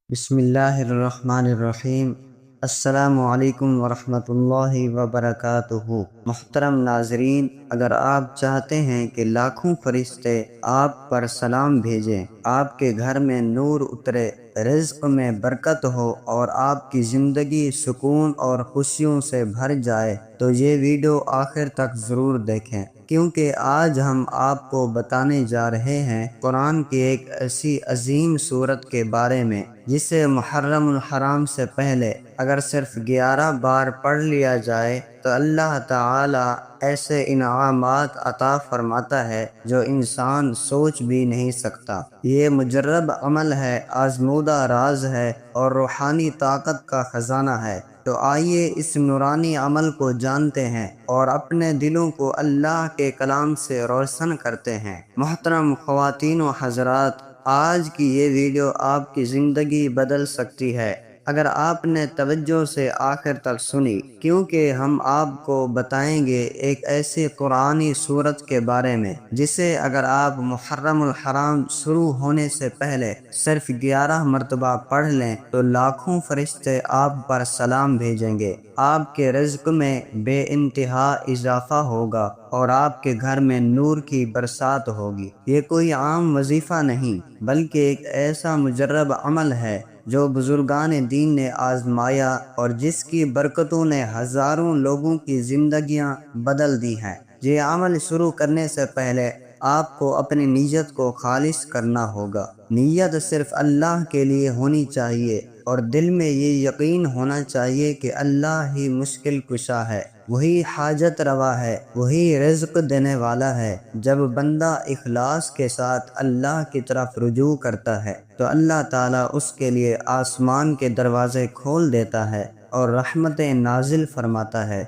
بسم اللہ الرحمن الرحیم۔ السلام علیکم ورحمۃ اللہ وبرکاتہ۔ محترم ناظرین، اگر آپ چاہتے ہیں کہ لاکھوں فرشتے آپ پر سلام بھیجیں، آپ کے گھر میں نور اترے، رزق میں برکت ہو اور آپ کی زندگی سکون اور خوشیوں سے بھر جائے تو یہ ویڈیو آخر تک ضرور دیکھیں، کیونکہ آج ہم آپ کو بتانے جا رہے ہیں قرآن کی ایک ایسی عظیم سورت کے بارے میں جسے محرم الحرام سے پہلے اگر صرف 11 بار پڑھ لیا جائے تو اللہ تعالی ایسے انعامات عطا فرماتا ہے جو انسان سوچ بھی نہیں سکتا۔ یہ مجرب عمل ہے، آزمودہ راز ہے اور روحانی طاقت کا خزانہ ہے۔ تو آئیے اس نورانی عمل کو جانتے ہیں اور اپنے دلوں کو اللہ کے کلام سے روشن کرتے ہیں۔ محترم خواتین و حضرات، آج کی یہ ویڈیو آپ کی زندگی بدل سکتی ہے اگر آپ نے توجہ سے آخر تک سنی، کیونکہ ہم آپ کو بتائیں گے ایک ایسی قرآنی سورت کے بارے میں جسے اگر آپ محرم الحرام شروع ہونے سے پہلے صرف 11 مرتبہ پڑھ لیں تو لاکھوں فرشتے آپ پر سلام بھیجیں گے، آپ کے رزق میں بے انتہا اضافہ ہوگا اور آپ کے گھر میں نور کی برسات ہوگی۔ یہ کوئی عام وظیفہ نہیں بلکہ ایک ایسا مجرب عمل ہے جو بزرگان دین نے آزمایا اور جس کی برکتوں نے ہزاروں لوگوں کی زندگیاں بدل دی ہیں۔ یہ عمل شروع کرنے سے پہلے آپ کو اپنی نیت کو خالص کرنا ہوگا۔ نیت صرف اللہ کے لیے ہونی چاہیے اور دل میں یہ یقین ہونا چاہیے کہ اللہ ہی مشکل کشا ہے، وہی حاجت روا ہے، وہی رزق دینے والا ہے۔ جب بندہ اخلاص کے ساتھ اللہ کی طرف رجوع کرتا ہے تو اللہ تعالیٰ اس کے لیے آسمان کے دروازے کھول دیتا ہے اور رحمتیں نازل فرماتا ہے۔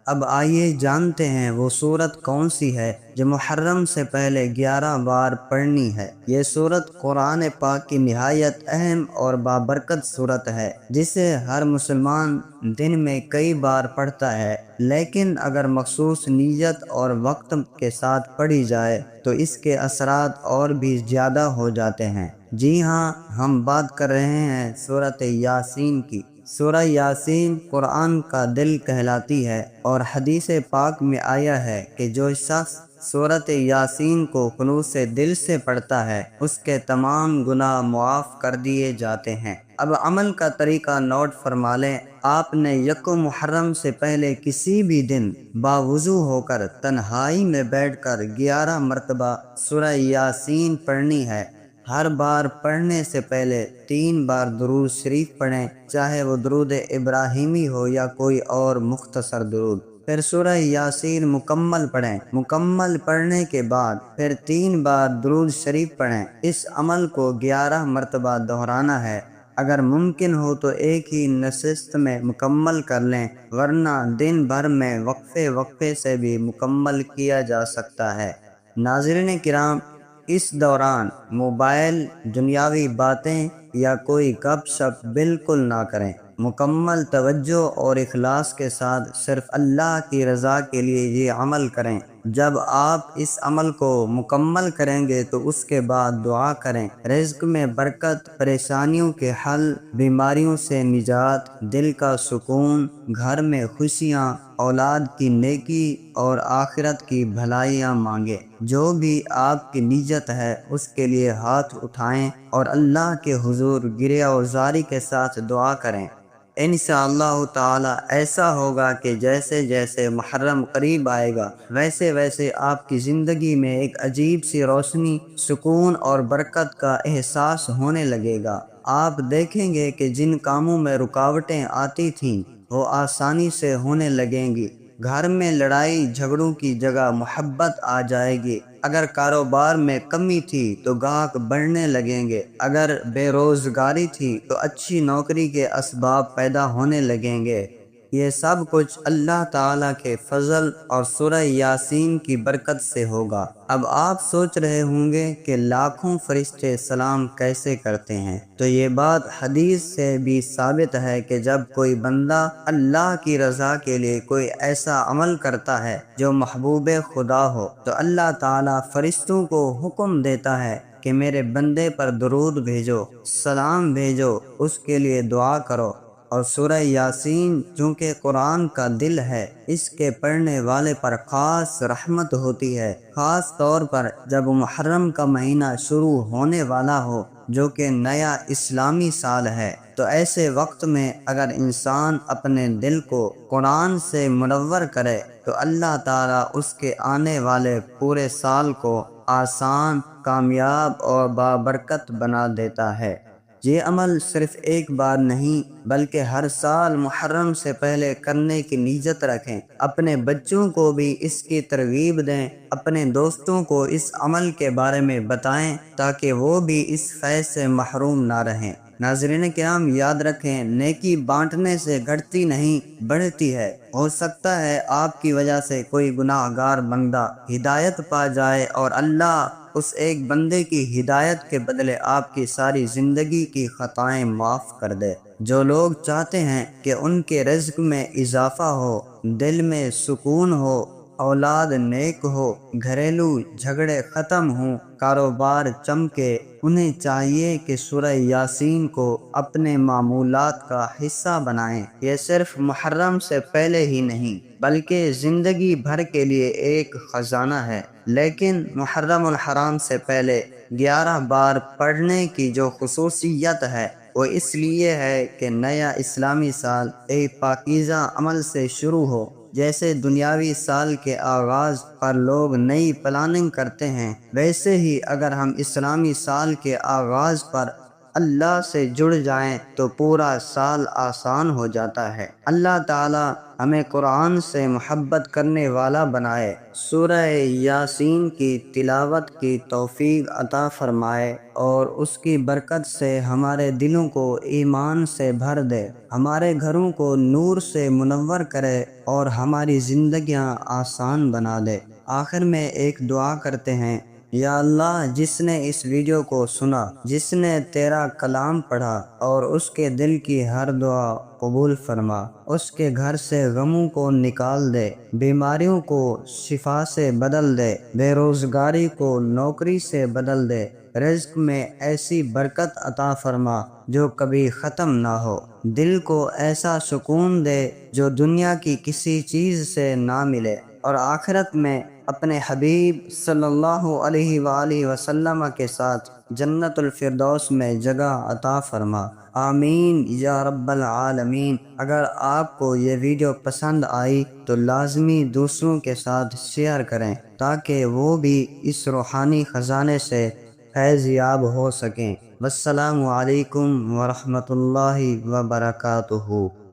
اب آئیے جانتے ہیں وہ سورت کون سی ہے جو محرم سے پہلے 11 بار پڑھنی ہے۔ یہ سورت قرآن پاک کی نہایت اہم اور بابرکت سورت ہے جسے ہر مسلمان دن میں کئی بار پڑھتا ہے، لیکن اگر مخصوص نیت اور وقت کے ساتھ پڑھی جائے تو اس کے اثرات اور بھی زیادہ ہو جاتے ہیں۔ جی ہاں، ہم بات کر رہے ہیں سورت یاسین کی۔ سورہ یاسین قرآن کا دل کہلاتی ہے اور حدیث پاک میں آیا ہے کہ جو شخص سورت یاسین کو خلوص دل سے پڑھتا ہے اس کے تمام گناہ معاف کر دیے جاتے ہیں۔ اب عمل کا طریقہ نوٹ فرما لیں۔ آپ نے یکم محرم سے پہلے کسی بھی دن باوضو ہو کر تنہائی میں بیٹھ کر 11 مرتبہ سورہ یاسین پڑھنی ہے۔ ہر بار پڑھنے سے پہلے 3 بار درود شریف پڑھیں، چاہے وہ درود ابراہیمی ہو یا کوئی اور مختصر درود۔ پھر سورہ یاسین مکمل پڑھیں۔ مکمل پڑھنے کے بعد پھر 3 بار درود شریف پڑھیں۔ اس عمل کو 11 مرتبہ دہرانا ہے۔ اگر ممکن ہو تو ایک ہی نشست میں مکمل کر لیں، ورنہ دن بھر میں وقفے وقفے سے بھی مکمل کیا جا سکتا ہے۔ ناظرین کرام، اس دوران موبائل، دنیاوی باتیں یا کوئی گپ شپ بالکل نہ کریں۔ مکمل توجہ اور اخلاص کے ساتھ صرف اللہ کی رضا کے لیے یہ عمل کریں۔ جب آپ اس عمل کو مکمل کریں گے تو اس کے بعد دعا کریں، رزق میں برکت، پریشانیوں کے حل، بیماریوں سے نجات، دل کا سکون، گھر میں خوشیاں، اولاد کی نیکی اور آخرت کی بھلائیاں مانگیں۔ جو بھی آپ کی نیت ہے اس کے لیے ہاتھ اٹھائیں اور اللہ کے حضور گریہ وزاری کے ساتھ دعا کریں۔ انشاءاللہ تعالی ایسا ہوگا کہ جیسے جیسے محرم قریب آئے گا ویسے ویسے آپ کی زندگی میں ایک عجیب سی روشنی، سکون اور برکت کا احساس ہونے لگے گا۔ آپ دیکھیں گے کہ جن کاموں میں رکاوٹیں آتی تھیں وہ آسانی سے ہونے لگیں گی۔ گھر میں لڑائی جھگڑوں کی جگہ محبت آ جائے گی۔ اگر کاروبار میں کمی تھی تو گاہک بڑھنے لگیں گے۔ اگر بے روزگاری تھی تو اچھی نوکری کے اسباب پیدا ہونے لگیں گے۔ یہ سب کچھ اللہ تعالیٰ کے فضل اور سورہ یاسین کی برکت سے ہوگا۔ اب آپ سوچ رہے ہوں گے کہ لاکھوں فرشتے سلام کیسے کرتے ہیں؟ تو یہ بات حدیث سے بھی ثابت ہے کہ جب کوئی بندہ اللہ کی رضا کے لیے کوئی ایسا عمل کرتا ہے جو محبوب خدا ہو تو اللہ تعالیٰ فرشتوں کو حکم دیتا ہے کہ میرے بندے پر درود بھیجو، سلام بھیجو، اس کے لیے دعا کرو۔ اور سورہ یاسین چونکہ قرآن کا دل ہے، اس کے پڑھنے والے پر خاص رحمت ہوتی ہے، خاص طور پر جب محرم کا مہینہ شروع ہونے والا ہو جو کہ نیا اسلامی سال ہے۔ تو ایسے وقت میں اگر انسان اپنے دل کو قرآن سے منور کرے تو اللہ تعالیٰ اس کے آنے والے پورے سال کو آسان، کامیاب اور بابرکت بنا دیتا ہے۔ یہ عمل صرف ایک بار نہیں بلکہ ہر سال محرم سے پہلے کرنے کی نیت رکھیں۔ اپنے بچوں کو بھی اس کی ترغیب دیں، اپنے دوستوں کو اس عمل کے بارے میں بتائیں تاکہ وہ بھی اس فیض سے محروم نہ رہیں۔ ناظرین کرام، یاد رکھیں، نیکی بانٹنے سے گھٹتی نہیں بڑھتی ہے۔ ہو سکتا ہے آپ کی وجہ سے کوئی گناہ گار بندہ ہدایت پا جائے اور اللہ اس ایک بندے کی ہدایت کے بدلے آپ کی ساری زندگی کی خطائیں معاف کر دے۔ جو لوگ چاہتے ہیں کہ ان کے رزق میں اضافہ ہو، دل میں سکون ہو، اولاد نیک ہو، گھریلو جھگڑے ختم ہوں، کاروبار چمکے، انہیں چاہیے کہ سورہ یاسین کو اپنے معمولات کا حصہ بنائیں۔ یہ صرف محرم سے پہلے ہی نہیں بلکہ زندگی بھر کے لیے ایک خزانہ ہے۔ لیکن محرم الحرام سے پہلے 11 بار پڑھنے کی جو خصوصیت ہے وہ اس لیے ہے کہ نیا اسلامی سال ایک پاکیزہ عمل سے شروع ہو۔ جیسے دنیاوی سال کے آغاز پر لوگ نئی پلاننگ کرتے ہیں، ویسے ہی اگر ہم اسلامی سال کے آغاز پر اللہ سے جڑ جائیں تو پورا سال آسان ہو جاتا ہے۔ اللہ تعالی ہمیں قرآن سے محبت کرنے والا بنائے، سورہ یاسین کی تلاوت کی توفیق عطا فرمائے اور اس کی برکت سے ہمارے دلوں کو ایمان سے بھر دے، ہمارے گھروں کو نور سے منور کرے اور ہماری زندگیاں آسان بنا دے۔ آخر میں ایک دعا کرتے ہیں۔ یا اللہ، جس نے اس ویڈیو کو سنا، جس نے تیرا کلام پڑھا اور اس کے دل کی ہر دعا قبول فرما، اس کے گھر سے غموں کو نکال دے، بیماریوں کو شفا سے بدل دے، بے روزگاری کو نوکری سے بدل دے، رزق میں ایسی برکت عطا فرما جو کبھی ختم نہ ہو، دل کو ایسا سکون دے جو دنیا کی کسی چیز سے نہ ملے، اور آخرت میں اپنے حبیب صلی اللہ علیہ وآلہ وسلم کے ساتھ جنت الفردوس میں جگہ عطا فرما۔ آمین یا رب العالمین۔ اگر آپ کو یہ ویڈیو پسند آئی تو لازمی دوسروں کے ساتھ شیئر کریں تاکہ وہ بھی اس روحانی خزانے سے فیض یاب ہو سکیں۔ والسلام علیکم ورحمۃ اللہ وبرکاتہ۔